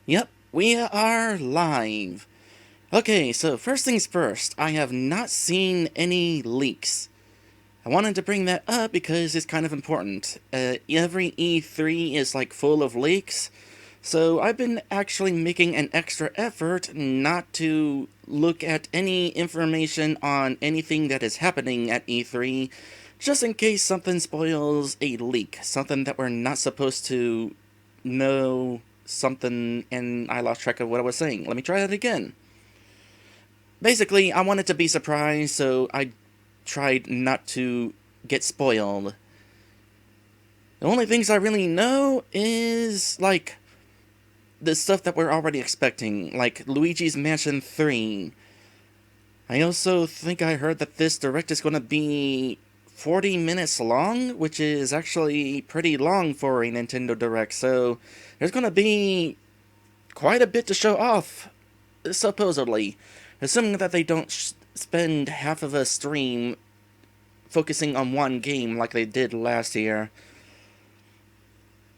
Yep, we are live. Okay, so first things first, I have not seen any leaks. I wanted to bring that up because it's kind of important. Every E3 is like full of leaks, so I've been actually making an extra effort not to look at any information on anything that is happening at E3, just in case something spoils a leak, something that we're not supposed to know something, and I lost track of what I was saying. Let me try that again. Basically, I wanted to be surprised, so I tried not to get spoiled. The only things I really know is, like, the stuff that we're already expecting, like Luigi's Mansion 3. I also think I heard that this direct is going to be 40 minutes long, which is actually pretty long for a Nintendo Direct, so there's going to be quite a bit to show off, supposedly. Assuming that they don't spend half of a stream focusing on one game like they did last year.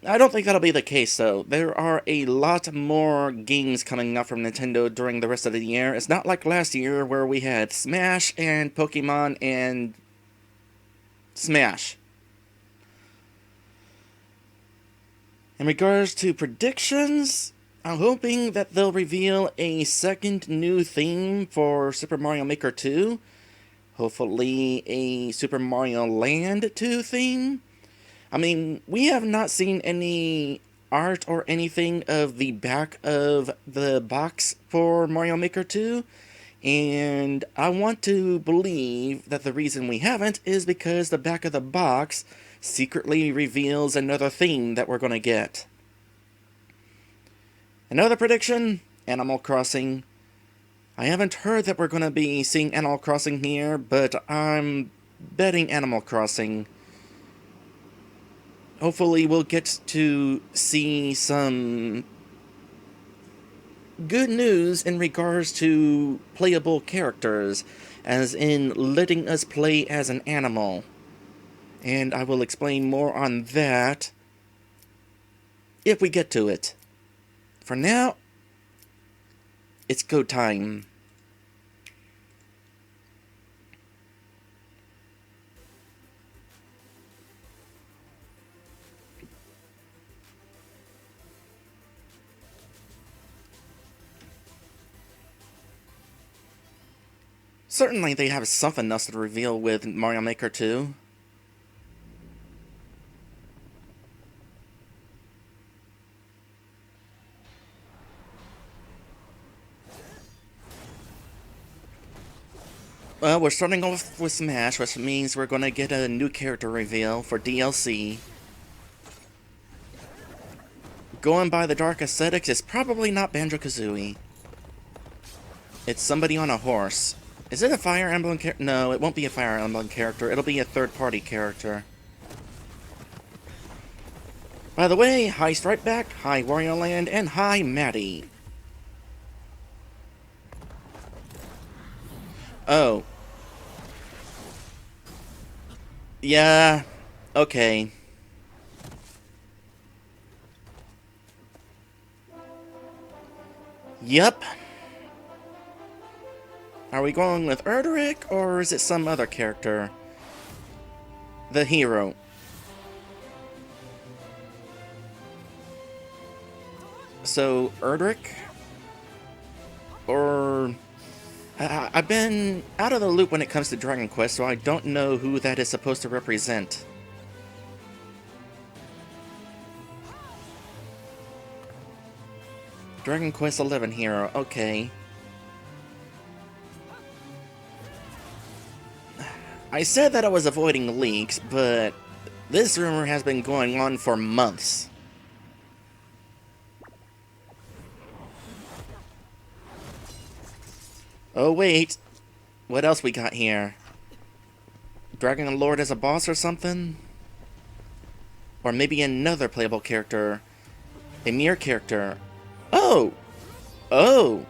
I don't think that'll be the case, though. There are a lot more games coming out from Nintendo during the rest of the year. It's not like last year where we had Smash and Pokemon and Smash. In regards to predictions, I'm hoping that they'll reveal a second new theme for Super Mario Maker 2. Hopefully, a Super Mario Land 2 theme. I mean, we have not seen any art or anything of the back of the box for Mario Maker 2, and I want to believe that the reason we haven't is because the back of the box secretly reveals another theme that we're going to get. Another prediction, Animal Crossing. I haven't heard that we're going to be seeing Animal Crossing here, but I'm betting Animal Crossing. Hopefully we'll get to see some good news in regards to playable characters, as in letting us play as an animal. And I will explain more on that if we get to it. For now, it's go time. Certainly they have something else to reveal with Mario Maker 2. Well, we're starting off with Smash, which means we're gonna get a new character reveal for DLC. Going by the dark aesthetics, it's probably not Banjo-Kazooie. It's somebody on a horse. Is it a Fire Emblem character? No, it won't be a Fire Emblem character. It'll be a third-party character. By the way, hi Stripeback, hi Wario Land, and hi Maddie. Oh. Yeah. Okay. Yep. Are we going with Erdrick, or is it some other character? The hero. So, Erdrick? Or... I've been out of the loop when it comes to Dragon Quest, so I don't know who that is supposed to represent. Dragon Quest XI hero, okay. I said that I was avoiding leaks, but this rumor has been going on for months. Oh wait, what else we got here? Dragon Lord as a boss or something? Or maybe another playable character. A mere character. Oh! Oh!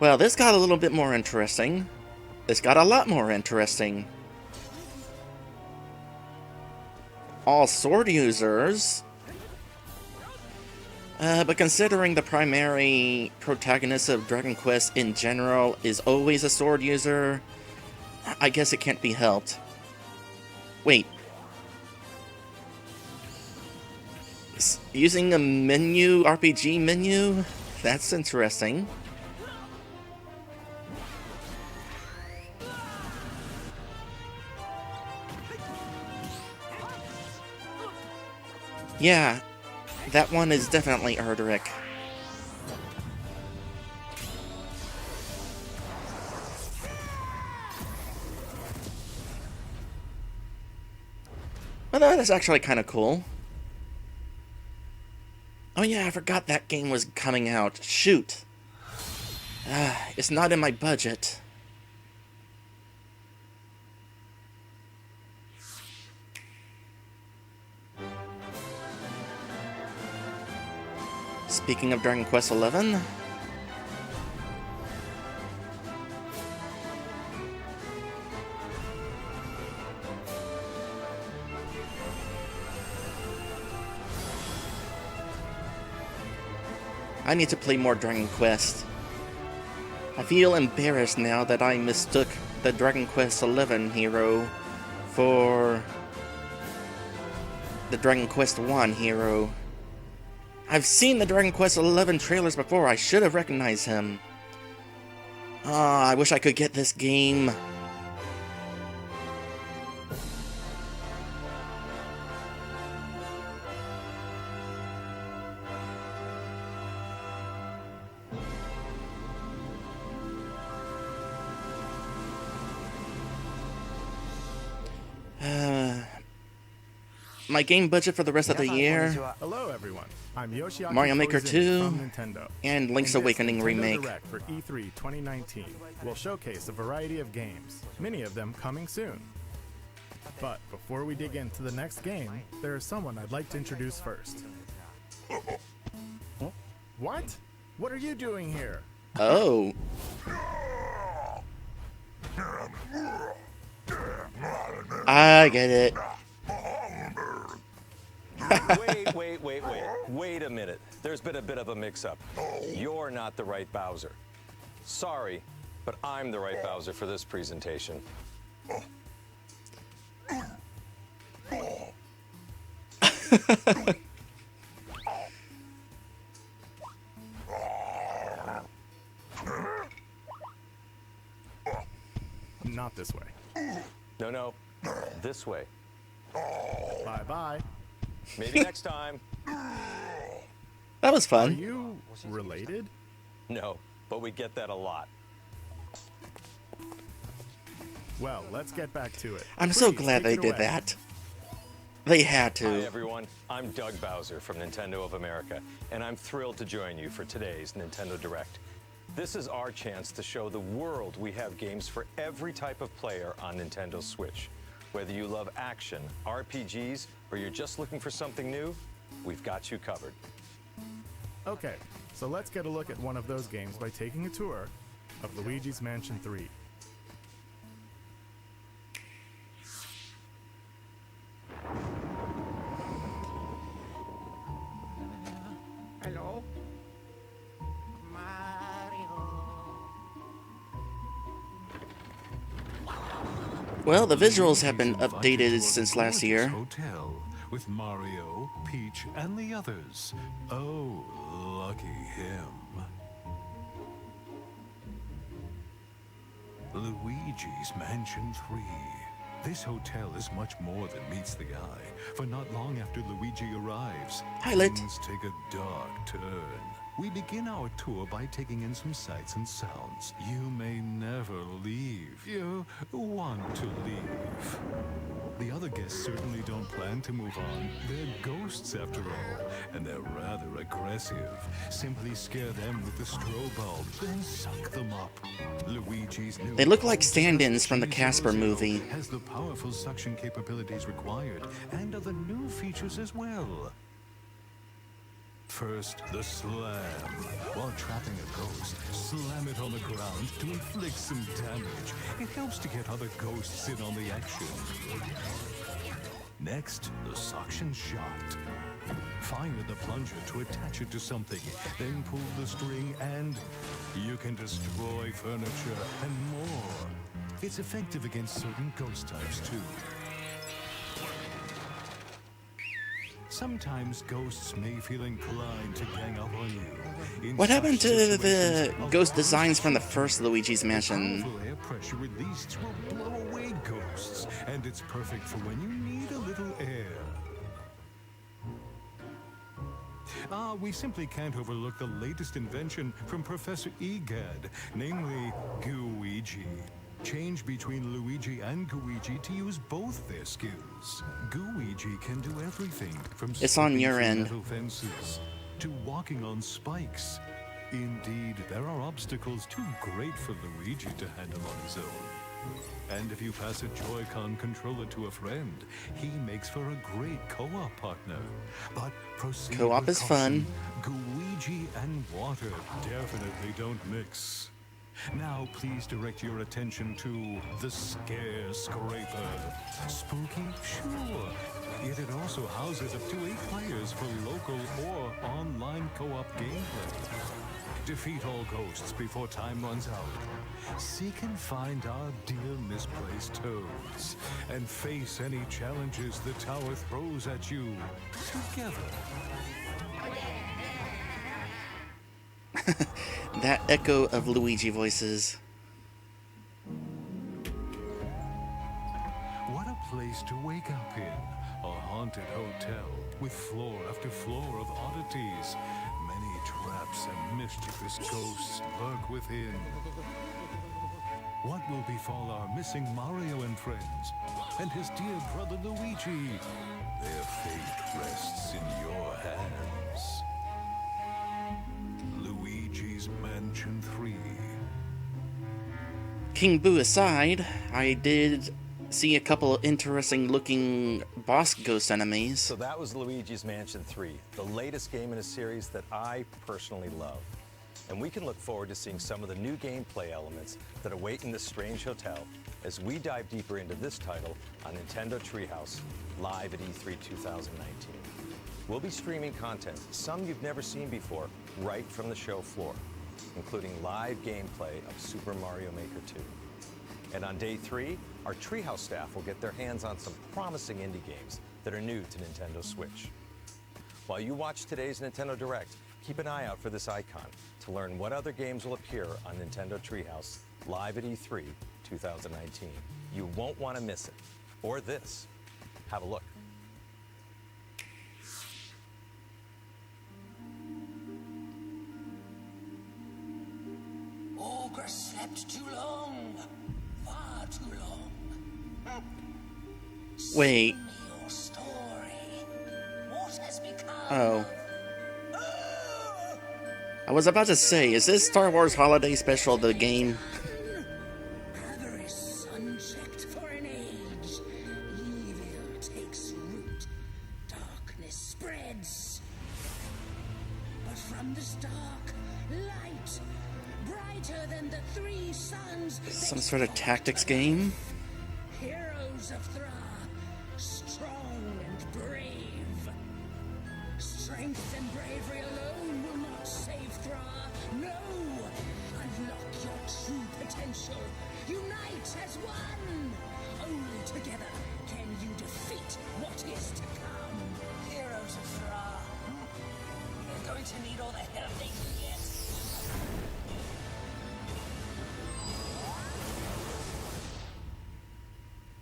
Well, this got a little bit more interesting. This got a lot more interesting. all sword users. But considering the primary protagonist of Dragon Quest in general is always a sword user, I guess it can't be helped. Wait. Using a menu, RPG menu? That's interesting. Yeah, that one is definitely Erdrick. Well, that is actually kind of cool. Oh yeah, I forgot that game was coming out. Shoot. It's not in my budget. Speaking of Dragon Quest XI, I need to play more Dragon Quest. I feel embarrassed now that I mistook the Dragon Quest XI hero for the Dragon Quest I hero. I've seen the Dragon Quest XI trailers before. I should have recognized him. I wish I could get this game. My game budget for the rest of the year: Hello everyone, I'm Yoshiaki Mario Maker Koizumi 2 from Nintendo. and Link's And this Awakening Nintendo Remake. Direct for E3 2019 will showcase a variety of games, many of them coming soon. But before we dig into the next game, there is someone I'd like to introduce first. What? What are you doing here? Oh. I get it. Wait a minute. There's been a bit of a mix-up. You're not the right Bowser. Sorry, but I'm the right Bowser for this presentation. Not this way. No, this way. Bye-bye. Maybe next time. That was Are fun. you related? No, but we get that a lot. Well, let's get back to it. I'm so Please, glad they take it did away. that. They had Hi to. everyone, I'm Doug Bowser from Nintendo of America, and I'm thrilled to join you for today's Nintendo Direct. This is our chance to show the world we have games for every type of player on Nintendo Switch. Whether you love action, RPGs, or you're just looking for something new, we've got you covered. Okay, so let's get a look at one of those games by taking a tour of Luigi's Mansion 3. Hello? Mario. Well, the visuals have been updated since last year. Hotel with Mario, Peach, and the others. Oh, lucky him. Luigi's Mansion 3. This hotel is much more than meets the eye, for not long after Luigi arrives, Pilot. things take a dark turn. We begin our tour by taking in some sights and sounds. You may never leave. You want to leave. The other guests certainly don't plan to move on. They're ghosts after all, and they're rather aggressive. Simply scare them with the strobe bulb, then suck them up. Luigi's new They look like stand-ins from the Casper movie. has the powerful suction capabilities required, and other new features as well. First, the slam. While trapping a ghost, slam it on the ground to inflict some damage. It helps to get other ghosts in on the action. Next, the suction shot. Fire the plunger to attach it to something, then pull the string and you can destroy furniture and more. It's effective against certain ghost types too. Sometimes ghosts may feel inclined to gang up on you. What happened to the ghost designs from the first Luigi's Mansion? Powerful air pressure released will blow away ghosts, and it's perfect for when you need a little air. We simply can't overlook the latest invention from Professor Egad, namely Gooigi. Change between Luigi and Gooigi to use both their skills. Gooigi can do everything from It's on your skipping end. through metal fences to walking on spikes. Indeed, there are obstacles too great for Luigi to handle on his own. And if you pass a Joy-Con controller to a friend, he makes for a great co-op partner. But proceed Co-op with is fun. caution. Gooigi and water definitely don't mix. Now please direct your attention to the Scare Scraper. Spooky? Sure. Yet it also houses up to 8 players for local or online co-op gameplay. Defeat all ghosts before time runs out. Seek and find our dear misplaced toads. And face any challenges the tower throws at you together. That echo of Luigi voices. What a place to wake up in. A haunted hotel with floor after floor of oddities. Many traps and mischievous ghosts lurk within. What will befall our missing Mario and friends? And his dear brother Luigi? Their fate rests in your hands. Luigi's Mansion 3. King Boo aside, I did see a couple interesting looking boss ghost enemies. So that was Luigi's Mansion 3, the latest game in a series that I personally love. And we can look forward to seeing some of the new gameplay elements that await in this strange hotel as we dive deeper into this title on Nintendo Treehouse, live at E3 2019. We'll be streaming content, some you've never seen before, right from the show floor, including live gameplay of Super Mario Maker 2. And on day 3, our Treehouse staff will get their hands on some promising indie games that are new to Nintendo Switch. While you watch today's Nintendo Direct, keep an eye out for this icon to learn what other games will appear on Nintendo Treehouse live at E3 2019. You won't want to miss it. Or this. Have a look. Ogre slept too long. Far too long. Wait. Sing me your story. What has become Oh. of- I was about to say, is this Star Wars Holiday Special the game? Avarice unchecked for an age. Evil takes root. Darkness spreads. But from this dark light, brighter than the 3 suns, Some sort of tactics game? heroes of Thra, strong and brave. Strength and bravery alone will not save Thra. No! Unlock your true potential. Unite as one! Only together can you defeat what is to come. Heroes of Thra. They're going to need all the help they can get.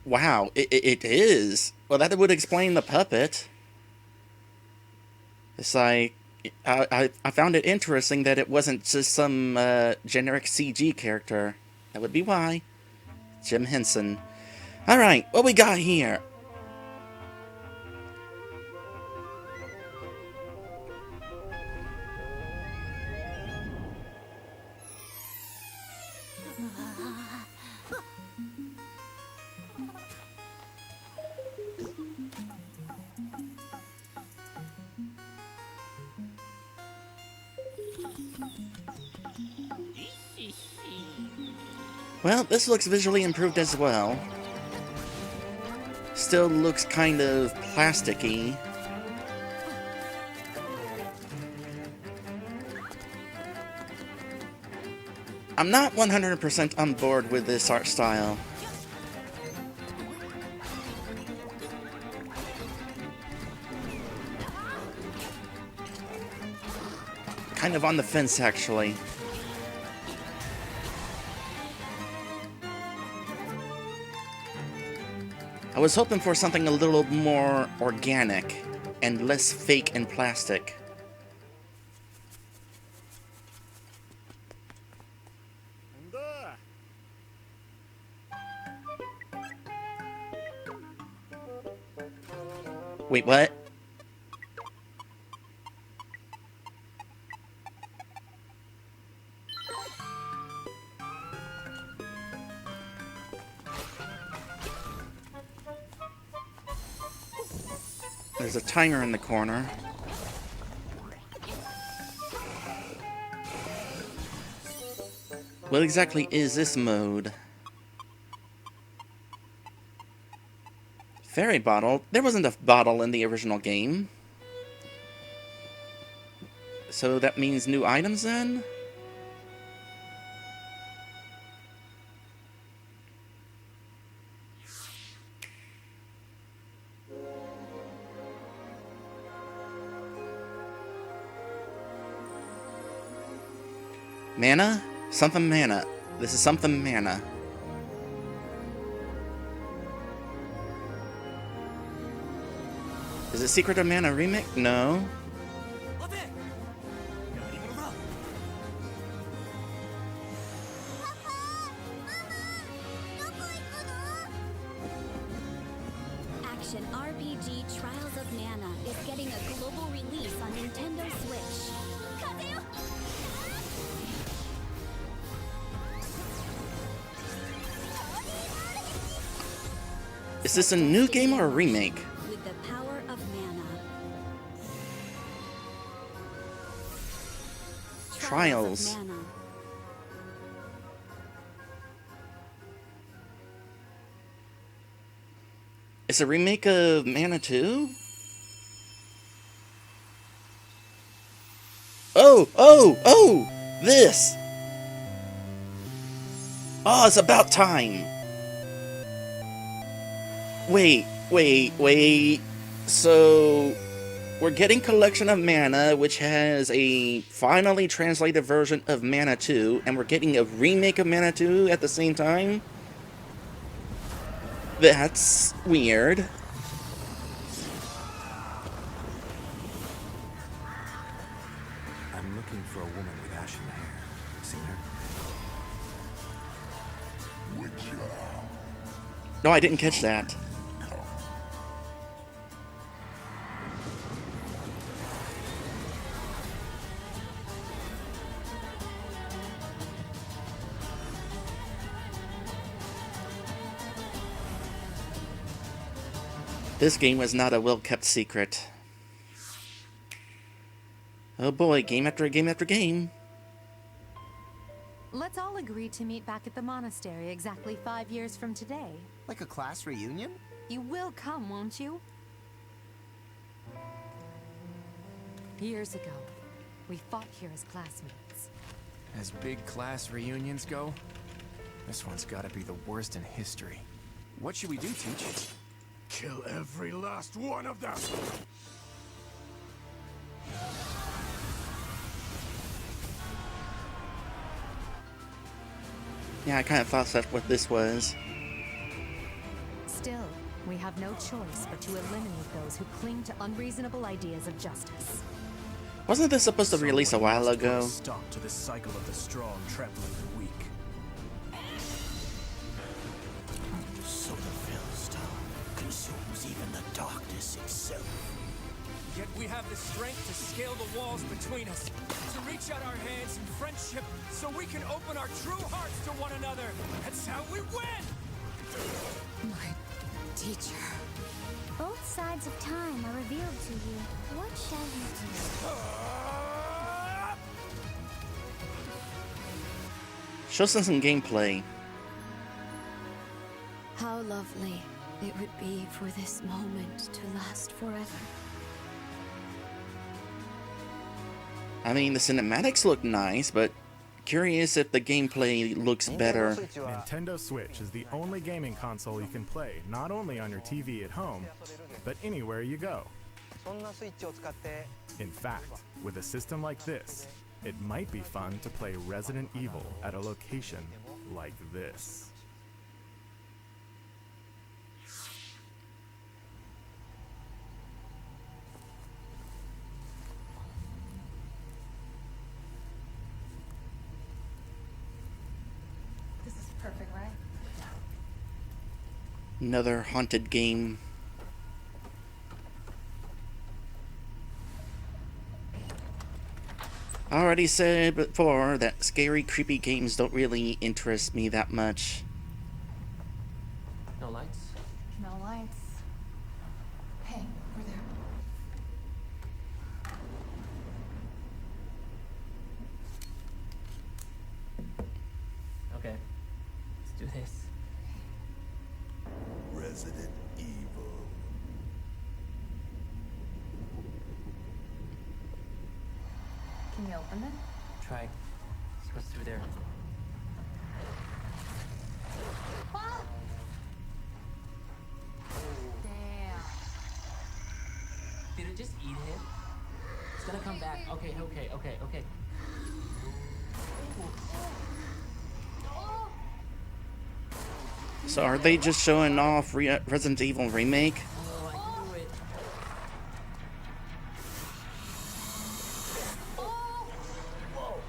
Wow, it is. Well, that would explain the puppet. It's like, I found it interesting that it wasn't just some generic CG character. That would be why. Jim Henson. Alright, what we got here? Well, this looks visually improved as well. still looks kind of plasticky. I'm not 100% on board with this art style. Kind of on the fence, actually. I was hoping for something a little more organic and less fake and plastic. Wait, what? There's a timer in the corner. What exactly is this mode? Fairy bottle? There wasn't a bottle in the original game. So that means new items then? Mana? Something mana. This is something mana. Is it Secret of Mana remake? No. Action RPG Trials of Mana is getting a global release on Nintendo Switch. Is this a new game or a remake? With the power of mana. Trials. Of Mana. It's a remake of Mana 2? Oh! This! Oh, it's about time! Wait. So, we're getting Collection of Mana, which has a finally translated version of Mana 2, and we're getting a remake of Mana 2 at the same time? That's weird. I'm looking for a woman with ashen hair. Seen her? No, I didn't catch that. This game was not a well-kept secret. Oh boy, game after game after game. Let's all agree to meet back at the monastery exactly 5 years from today. Like a class reunion? You will come, won't you? Years ago, we fought here as classmates. As big class reunions go, this one's gotta be the worst in history. What should we do, Teach? Kill every last one of them! Yeah, I kind of thought that's what this was. Still, we have no choice but to eliminate those who cling to unreasonable ideas of justice. Wasn't this supposed to release a while ago? Stop to the cycle of the strong trampling the weak. So the Philistone consumes even the darkness itself. Yet we have the strength to scale the walls between us, to reach out our hands in friendship so we can open our true hearts to one another. That's how we win! My teacher. Both sides of time are revealed to you. What shall you do? Show us some gameplay. How lovely it would be for this moment to last forever. I mean, the cinematics look nice, but curious if the gameplay looks better. Nintendo Switch is the only gaming console you can play not only on your TV at home, but anywhere you go. In fact, with a system like this, it might be fun to play Resident Evil at a location like this. This is perfect, right? Another haunted game. I already said before that scary, creepy games don't really interest me that much. No lights? No lights. Hey, over there. Okay, let's do this. Resident Evil. Can you open it? Try. See what's through there. Damn. Did it just eat him? It's gonna come back. Okay. So are they just showing off Resident Evil Remake? Oh, I knew it. Whoa.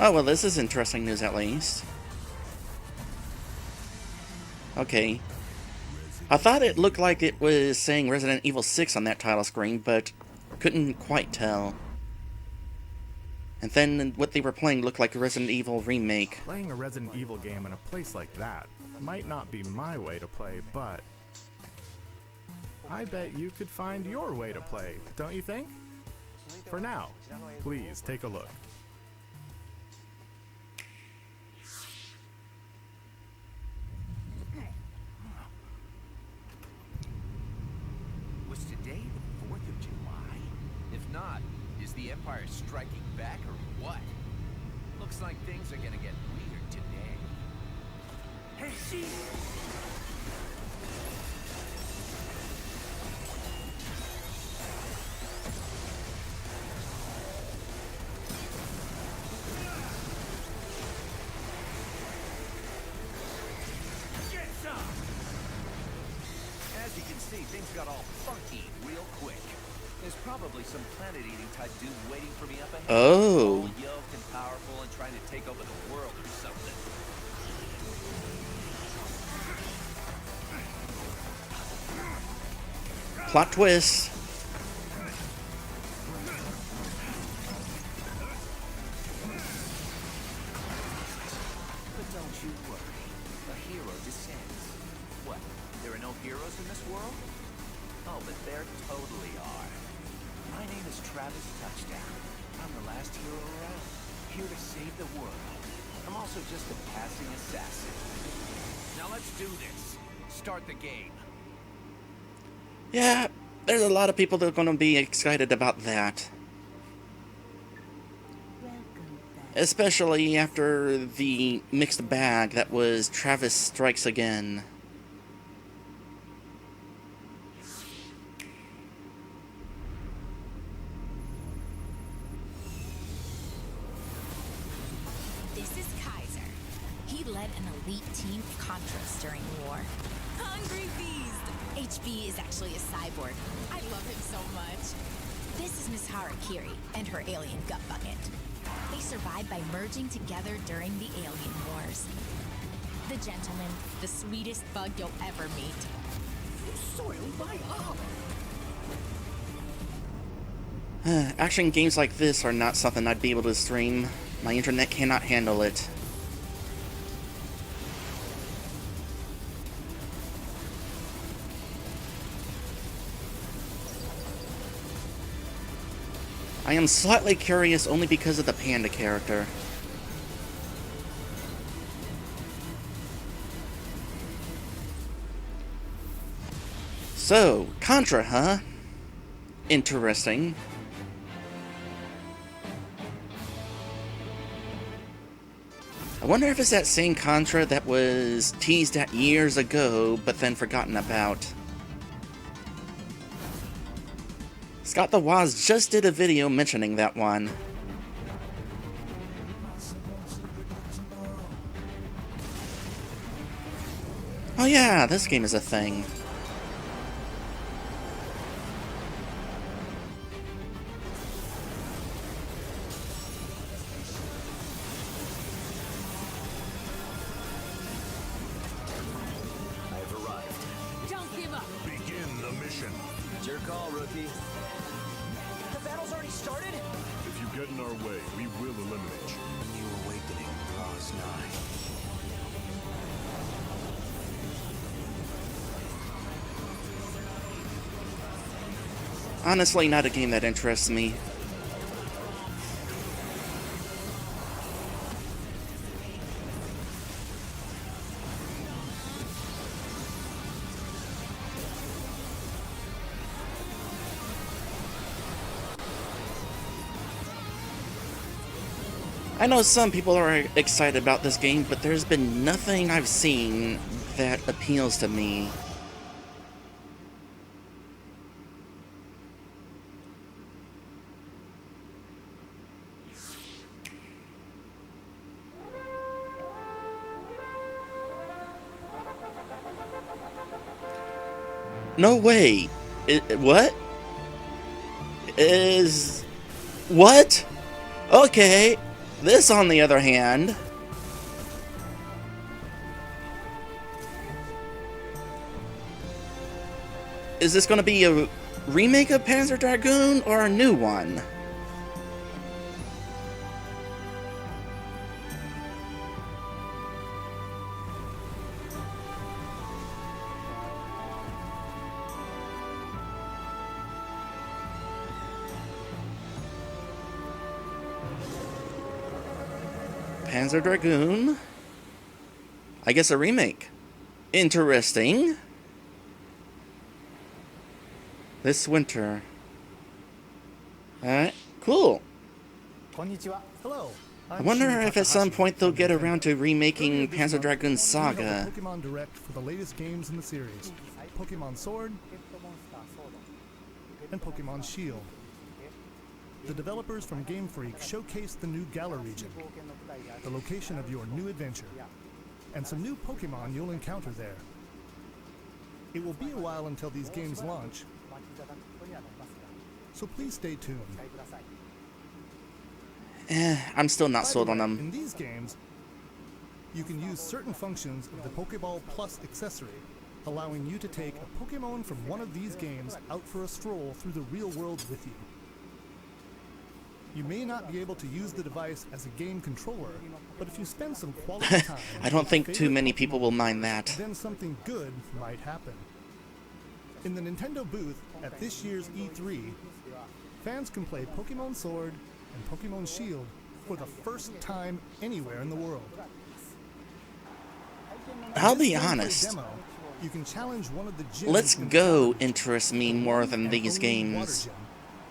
Oh, well, this is interesting news at least. Okay. I thought it looked like it was saying Resident Evil 6 on that title screen, but couldn't quite tell. And then what they were playing looked like a Resident Evil Remake. Playing a Resident Evil game in a place like that might not be my way to play, but I bet you could find your way to play, don't you think? For now, please take a look. Was today the 4th of July? If not, is the Empire striking back or what? Looks like things are gonna get weird today. Hey, she! Get some! As you can see, things got all funky real quick. There's probably some planet-eating type dude waiting for me up ahead. Oh. All yoked and powerful and trying to take over the world or something. Plot twist. But don't you worry. A hero descends. What? There are no heroes in this world? Oh, but there totally are. My name is Travis Touchdown. I'm the last hero around, here to save the world. I'm also just a passing assassin. Now let's do this. Start the game. Yeah, there's a lot of people that are going to be excited about that. Especially after the mixed bag that was Travis Strikes Again. This is Kaiser. He led an elite team of Contras during the war. Hungry Beast! HB is actually a cyborg. I love him so much. This is Miss Harakiri and her alien gut bucket. They survived by merging together during the alien wars. The gentleman, the sweetest bug you'll ever meet. You soiled my armor. Action games like this are not something I'd be able to stream. My internet cannot handle it. I am slightly curious only because of the panda character. So, Contra, huh? Interesting. I wonder if it's that same Contra that was teased at years ago, but then forgotten about. Scott the Woz just did a video mentioning that one. Oh yeah, this game is a thing. I've arrived. Don't give up. Begin the mission. It's your call, rookie. The battle's already started? If you get in our way, we will eliminate you. A new awakening draws nigh. Honestly, not a game that interests me. I know some people are excited about this game, but there's been nothing I've seen that appeals to me. No way. What? What? Okay. This, on the other hand... Is this going to be a remake of Panzer Dragoon or a new one? Panzer Dragoon. I guess a remake. Interesting. This winter. Alright, cool. Hello. I wonder if at some point they'll get around to remaking Panzer Dragoon Saga. Pokemon Direct for the latest games in the series. Pokemon Sword and Pokemon Shield. The developers from Game Freak showcased the new Galar region, the location of your new adventure, and some new Pokemon you'll encounter there. It will be a while until these games launch, so please stay tuned. I'm still not sold on them. In these games, you can use certain functions of the Pokeball Plus accessory, allowing you to take a Pokemon from one of these games out for a stroll through the real world with you. You may not be able to use the device as a game controller, but if you spend some quality time... I don't think too many people will mind that. Then something good might happen. In the Nintendo booth at this year's E3, fans can play Pokemon Sword and Pokemon Shield for the first time anywhere in the world. I'll be honest. Demo, you can challenge one of the gyms. Let's Go interests me more than these games. Gym,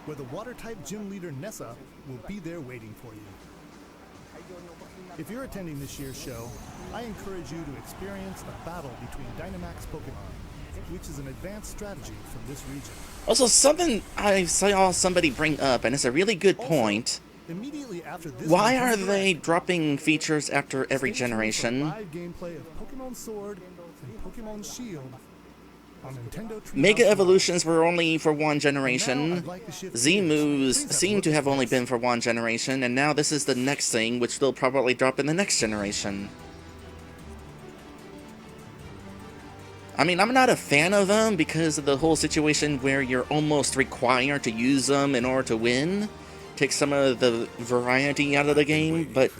where the water-type gym leader Nessa will be there waiting for you. If you're attending this year's show, I encourage you to experience the battle between Dynamax Pokemon, which is an advanced strategy from this region. Also, something I saw somebody bring up, and it's a really good point. Immediately after this, why are they dropping features after every generation? Live gameplay of Pokemon Sword and Pokemon Shield on Nintendo Treehouse Mega Live. Evolutions were only for one generation. Z-moves seem to have only been for one generation, and now this is the next thing, which they'll probably drop in the next generation. I mean, I'm not a fan of them because of the whole situation where you're almost required to use them in order to win. Take some of the variety out of the game, but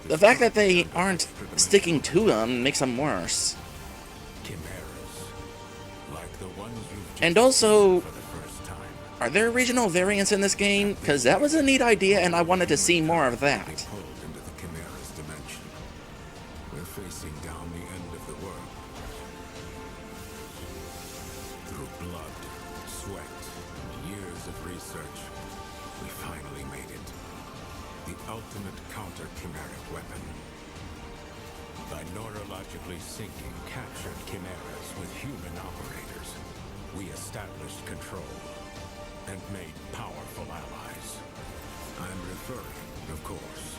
the fact that they aren't sticking to them makes them worse. And also, Are there regional variants in this game? Because that was a neat idea and I wanted to see more of that. Pulled into the Chimera's dimension. We're facing down the end of the world. Through blood, sweat, and years of research, we finally made it. The ultimate counter-chimeric weapon. By neurologically syncing captured chimeras with human operators, we established control and made powerful allies. I'm referring, of course,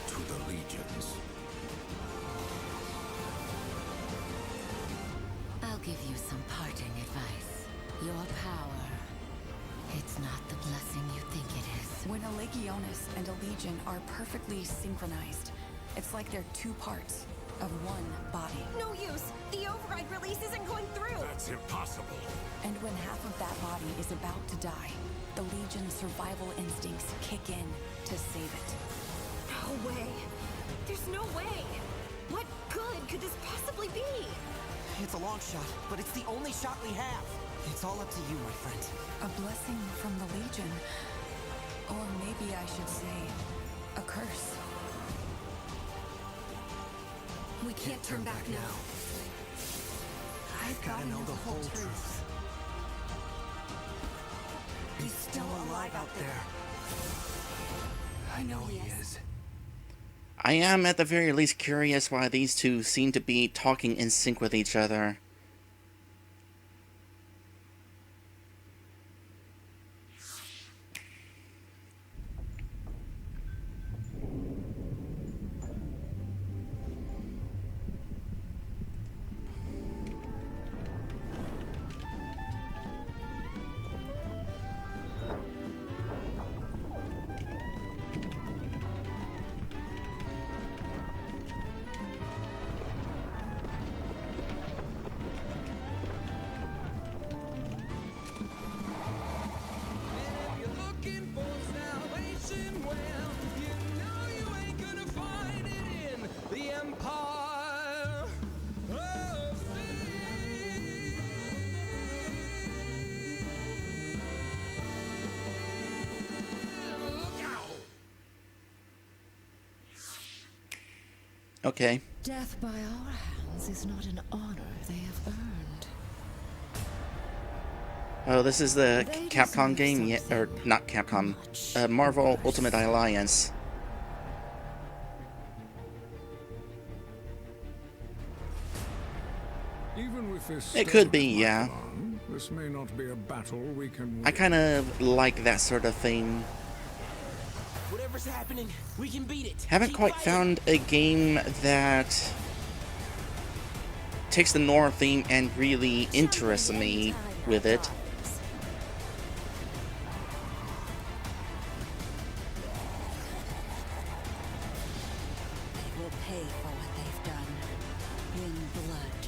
to the Legions. I'll give you some parting advice. Your power, it's not the blessing you think it is. When a Legionis and a Legion are perfectly synchronized, it's like they're two parts of one body. No use! The override release isn't going through! That's impossible! And when half of that body is about to die, the Legion's survival instincts kick in to save it. No way! There's no way! What good could this possibly be? It's a long shot, but it's the only shot we have. It's all up to you, my friend. A blessing from the Legion. Or maybe I should say, a curse. We can't turn back now. I've gotta know the whole truth. He's still alive out there. I know he is. I am at the very least curious why these two seem to be talking in sync with each other. Okay. Death by our hands is not an honor they have earned. Oh, this is the Capcom game? Yeah, or not Capcom. Marvel Ultimate Alliance. Even with this It could be, yeah. This may not be a battle we can I kind of like that sort of thing. Whatever's happening, we can beat it. Haven't quite found a game that takes the Nora theme and really interests me with it. They will pay for what they've done. In blood.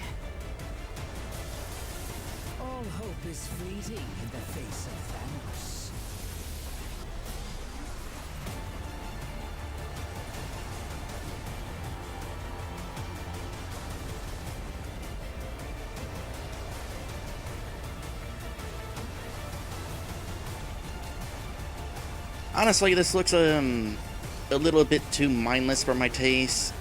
All hope is fleeting in the face of Thanos. Honestly, this looks a little bit too mindless for my taste.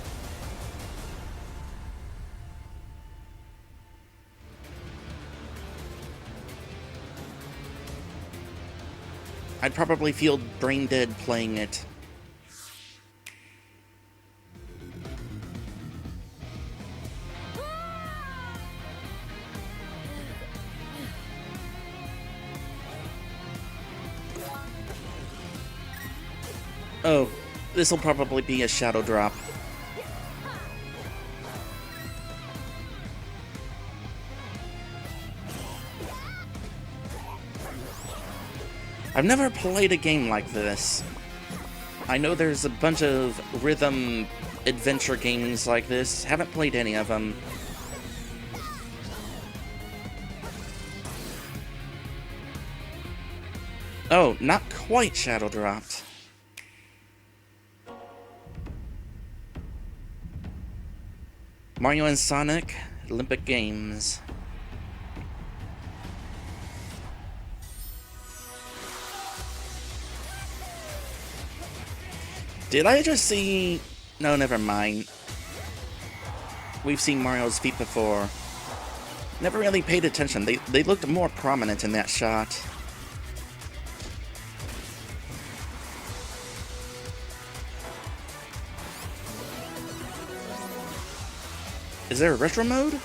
I'd probably feel brain dead playing it. Oh, this'll probably be a shadow drop. I've never played a game like this. I know there's a bunch of rhythm adventure games like this. Haven't played any of them. Oh, not quite shadow dropped. Mario and Sonic, Olympic Games. Did I just see... No, never mind. We've seen Mario's feet before. Never really paid attention. They looked more prominent in that shot. Is there a retro mode?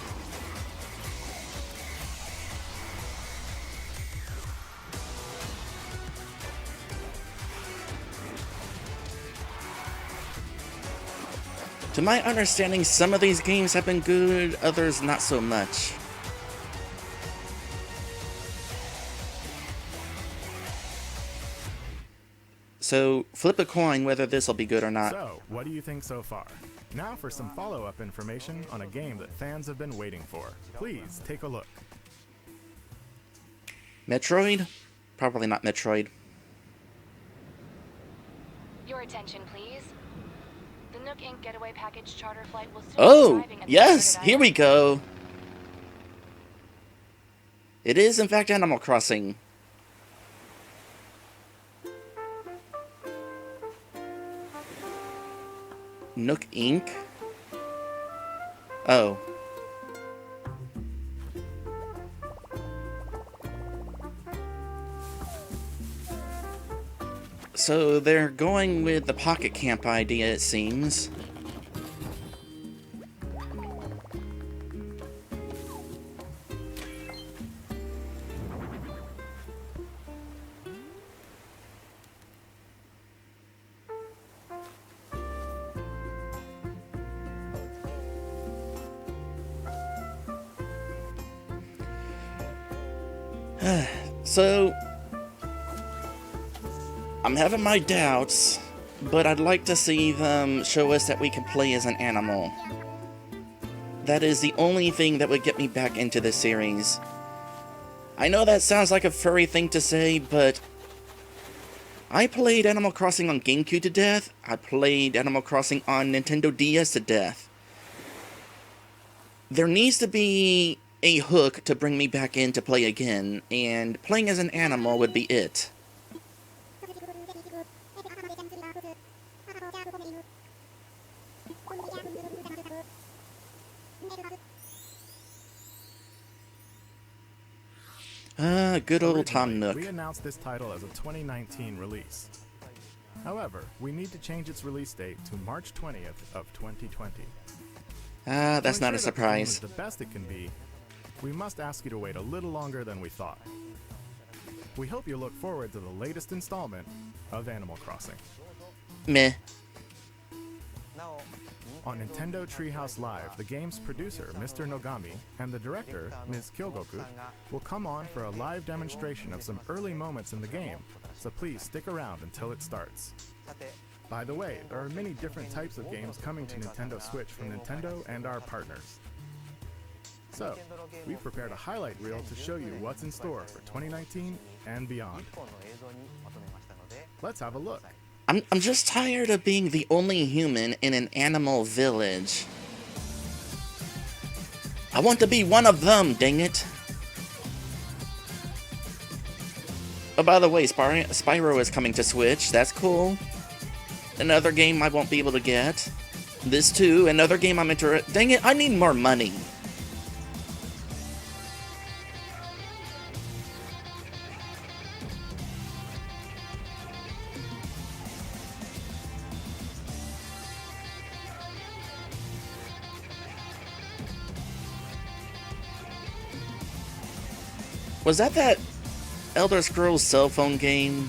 To my understanding, some of these games have been good, others not so much. So, flip a coin whether this will be good or not. So, what do you think so far? Now for some follow-up information on a game that fans have been waiting for. Please take a look. Metroid? Probably not Metroid. Your attention, please. The Nook Inc. Getaway Package charter flight will soon be arriving at the Yes! deserted Here we island. go! It is, in fact, Animal Crossing. Nook Inc. Oh. So they're going with the Pocket Camp idea, it seems. So, I'm having my doubts, but I'd like to see them show us that we can play as an animal. That is the only thing that would get me back into this series. I know that sounds like a furry thing to say, but I played Animal Crossing on GameCube to death. I played Animal Crossing on Nintendo DS to death. There needs to be a hook to bring me back in to play again, and playing as an animal would be it. Good old Tom Nook. We announced this title as a 2019 release. However, we need to change its release date to March 20th of 2020. That's not a surprise. To ensure that the game is the best it can be, we must ask you to wait a little longer than we thought. We hope you look forward to the latest installment of Animal Crossing. Meh. On Nintendo Treehouse Live, the game's producer, Mr. Nogami, and the director, Ms. Kyogoku, will come on for a live demonstration of some early moments in the game, so please stick around until it starts. By the way, there are many different types of games coming to Nintendo Switch from Nintendo and our partners. So, we've prepared a highlight reel to show you what's in store for 2019 and beyond. Let's have a look. I'm just tired of being the only human in an animal village. I want to be one of them, dang it. Oh, by the way, Spyro is coming to Switch. That's cool. Another game I won't be able to get. This too, another game I'm interested. Dang it, I need more money. Was that Elder Scrolls cell phone game?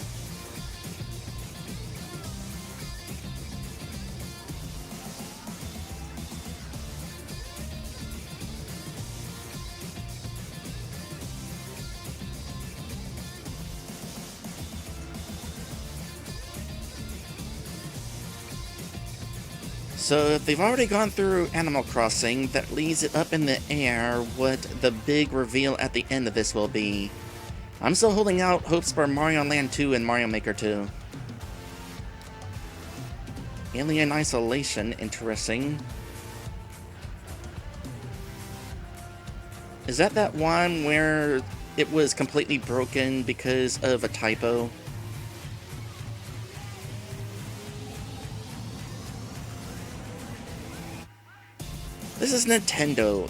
So if they've already gone through Animal Crossing, that leaves it up in the air what the big reveal at the end of this will be. I'm still holding out hopes for Mario Land 2 and Mario Maker 2. Alien Isolation, interesting. Is that one where it was completely broken because of a typo? This is Nintendo.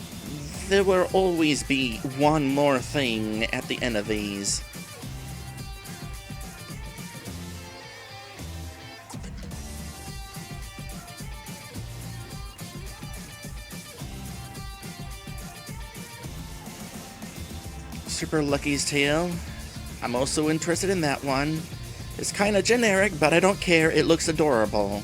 There will always be one more thing at the end of these. Super Lucky's Tale. I'm also interested in that one. It's kinda generic, but I don't care, it looks adorable.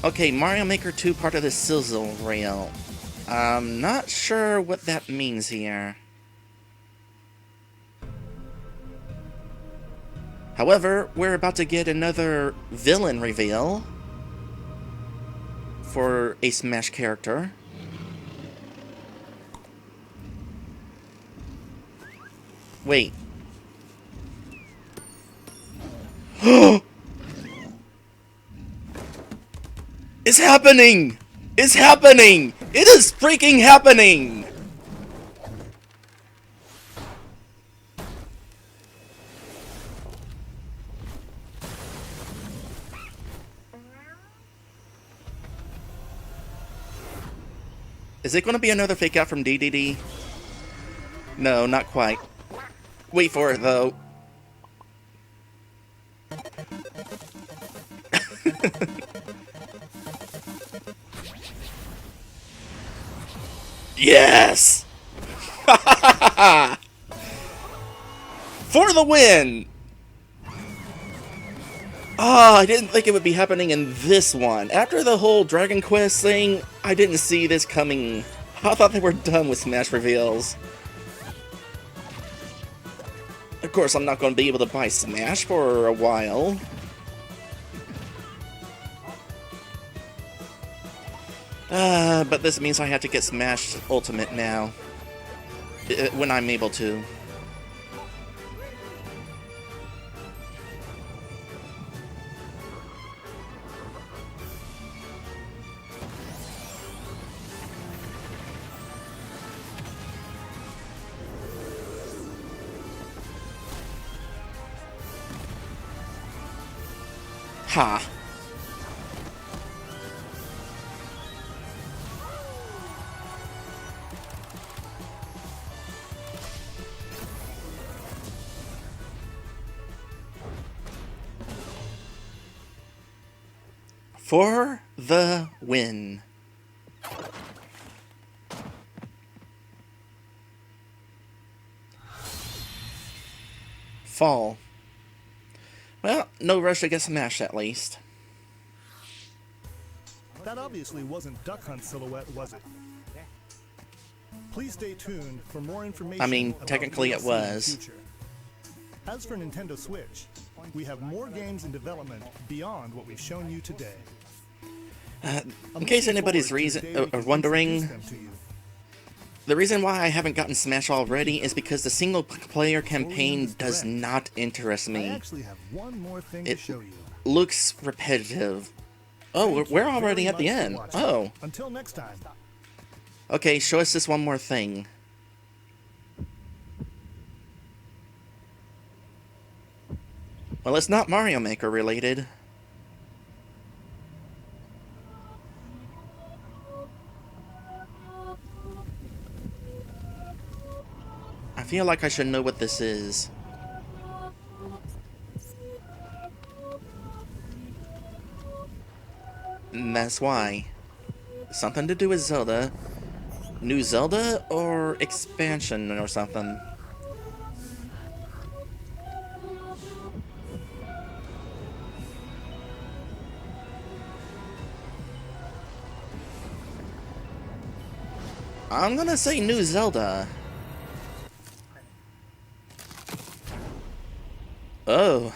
Okay, Mario Maker 2 part of the Sizzle Rail. I'm not sure what that means here. However, we're about to get another villain reveal for a Smash character. Wait. It's happening! It's happening! It is freaking happening! Is it going to be another fake out from DDD? No, not quite. Wait for it, though. Yes! For the win! Oh, I didn't think it would be happening in this one. After the whole Dragon Quest thing, I didn't see this coming. I thought they were done with Smash reveals. Of course, I'm not going to be able to buy Smash for a while. But this means I have to get Smash Ultimate now. When I'm able to. Ha. For the win. Fall. Well, no rush to get smashed at least. That obviously wasn't Duck Hunt Silhouette, was it? Please stay tuned for more information. I mean, about technically it DLC was. in the future. As for Nintendo Switch, we have more games in development beyond what we've shown you today. In case anybody's wondering, the reason why I haven't gotten Smash already is because the single-player campaign does not interest me. I actually have one more thing to show you. Looks repetitive. Oh, we're already at the end. Oh. Until next time. Okay, show us this one more thing. Well, it's not Mario Maker related. I feel like I should know what this is. And that's why. Something to do with Zelda. New Zelda or expansion or something. I'm gonna say New Zelda. Oh.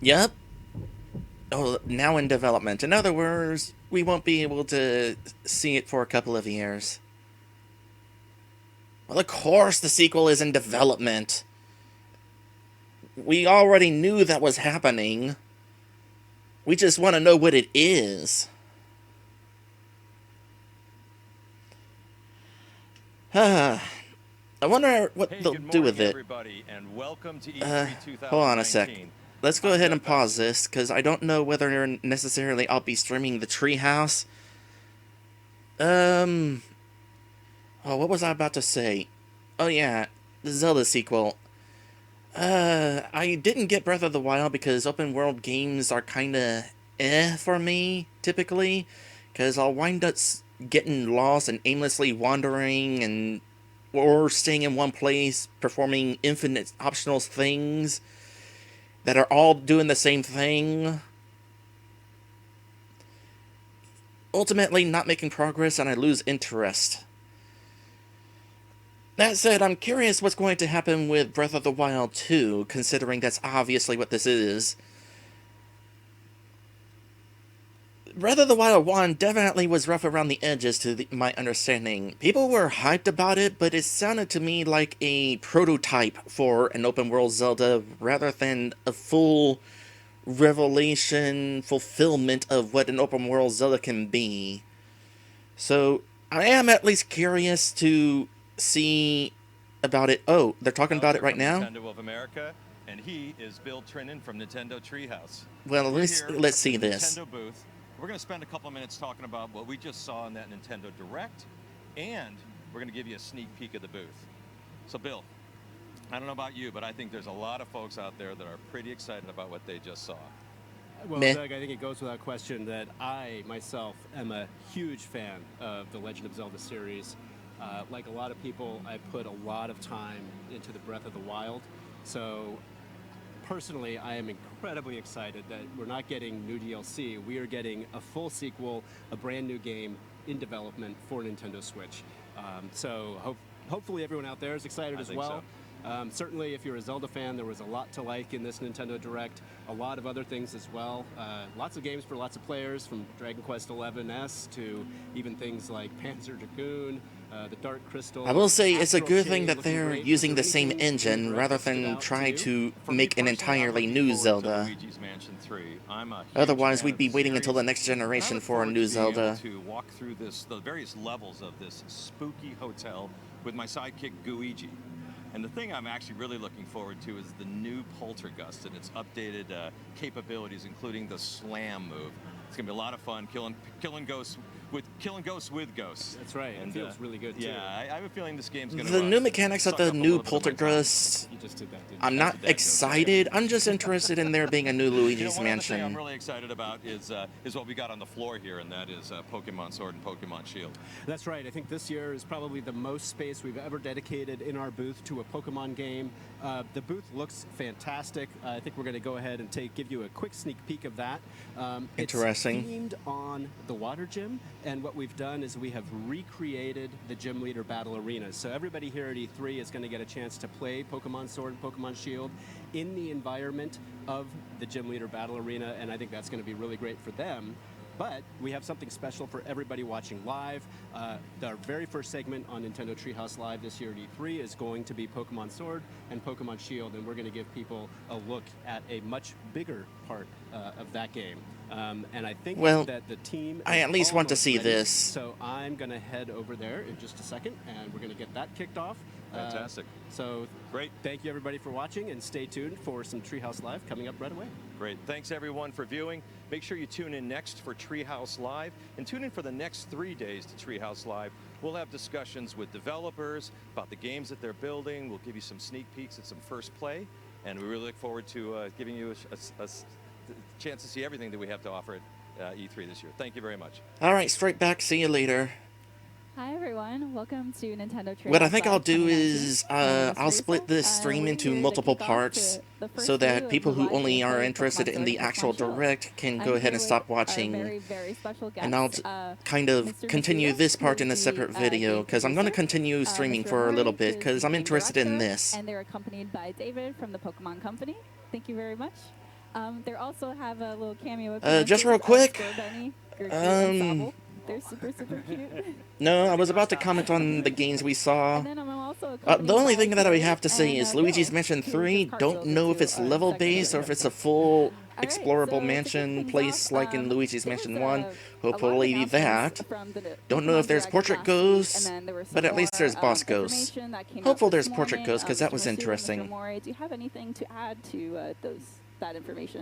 Yep. Oh, now in development. In other words, we won't be able to see it for a couple of years. Well, of course the sequel is in development. We already knew that was happening. We just want to know what it is. I wonder what they'll do with it. Hold on a sec. Let's go ahead and pause this, because I don't know whether necessarily I'll be streaming the Treehouse. Oh, what was I about to say? Oh yeah, the Zelda sequel. I didn't get Breath of the Wild because open world games are kinda for me, typically. Because I'll wind up getting lost and aimlessly wandering or staying in one place, performing infinite optional things that are all doing the same thing. Ultimately not making progress, and I lose interest. That said, I'm curious what's going to happen with Breath of the Wild 2, considering that's obviously what this is. Breath of the Wild 1 definitely was rough around the edges to my understanding. People were hyped about it, but it sounded to me like a prototype for an open world Zelda rather than a full revelation, fulfillment of what an open world Zelda can be. So, I am at least curious to see about it. Oh, they're talking about it right now? Nintendo of America, and he is Bill Trinan from Nintendo Treehouse. Well, let's see this. Nintendo booth. We're going to spend a couple minutes talking about what we just saw in that Nintendo Direct, and we're going to give you a sneak peek of the booth. So, Bill, I don't know about you, but I think there's a lot of folks out there that are pretty excited about what they just saw. Well, Meh. Doug, I think it goes without question that I, myself, am a huge fan of the Legend of Zelda series. Like a lot of people, I put a lot of time into the Breath of the Wild. So, personally, I am incredibly excited that we're not getting new DLC. We are getting a full sequel, a brand new game in development for Nintendo Switch. Hopefully everyone out there is excited as well. Certainly, if you're a Zelda fan, there was a lot to like in this Nintendo Direct. A lot of other things as well. Lots of games for lots of players, from Dragon Quest XI-S to even things like Panzer Dragoon, the Dark Crystal. I will say it's a Astral good thing Chain that looking they're great. using the Was there same anything engine you rather stood than out try to to you? make an entirely new Zelda. Luigi's Mansion 3. I'm a huge Otherwise, fan we'd of be the waiting until the series. next generation I look for a forward new to being able Zelda. to walk through the various levels of this spooky hotel with my sidekick Guigi. And the thing I'm actually really looking forward to is the new Poltergust and its updated capabilities, including the slam move. It's gonna be a lot of fun, killing ghosts with ghosts. That's right. And, it feels really good too. Yeah, I have a feeling this game's gonna The new rust mechanics of suck the up a new little bit of my time. Poltergust, You just did that, didn't you? I'm not excited. I'm just interested in there being a new You know, Luigi's one other thing I'm Mansion. really excited about is what we got on the floor here, and that is Pokemon Sword and Pokemon Shield. That's right. I think this year is probably the most space we've ever dedicated in our booth to a Pokemon game. The booth looks fantastic. I think we're going to go ahead and give you a quick sneak peek of that. Interesting. It's themed on the Water Gym, and what we've done is we have recreated the Gym Leader Battle Arena. So everybody here at E3 is going to get a chance to play Pokemon Sword and Pokemon Shield in the environment of the Gym Leader Battle Arena, and I think that's going to be really great for them. But we have something special for everybody watching live. Our very first segment on Nintendo Treehouse Live this year at E3 is going to be Pokemon Sword and Pokemon Shield, and we're going to give people a look at a much bigger part of that game. And I think Well, that the team I is at least want to almost see ready. this. So I'm going to head over there in just a second, and we're going to get that kicked off. Fantastic. So Great. Thank you everybody for watching, and stay tuned for some Treehouse Live coming up right away. Great. Thanks everyone for viewing. Make sure you tune in next for Treehouse Live, and tune in for the next 3 days to Treehouse Live. We'll have discussions with developers about the games that they're building. We'll give you some sneak peeks at some first play, and we really look forward to giving you a chance to see everything that we have to offer at E3 this year. Thank you very much. All right, straight back. See you later. Hi everyone, welcome to Nintendo Treehouse. What I think I'll Live do 2019. is I'll split this stream into multiple parts so that people who only are interested in the actual direct can go ahead and stop watching, and I'll kind of continue this part in a separate video because I'm going to continue streaming for a little bit because I'm interested in this. And they're accompanied by David from the Pokemon Company. Thank you very much. They also have a little cameo. Just real quick, Scorbunny, Grookey, and Sobble. They're super, super cute. No, I was about to comment on the games we saw. And then I'm also The only thing that I have to say is Luigi's Mansion 3, don't know if it's level-based or if it's a full explorable mansion place like in Luigi's Mansion 1. Hopefully that. Don't know if there's Portrait Ghosts, but at least there's Boss Ghosts. Hopefully there's Portrait Ghosts, because that was interesting. Do you have anything to add to that information?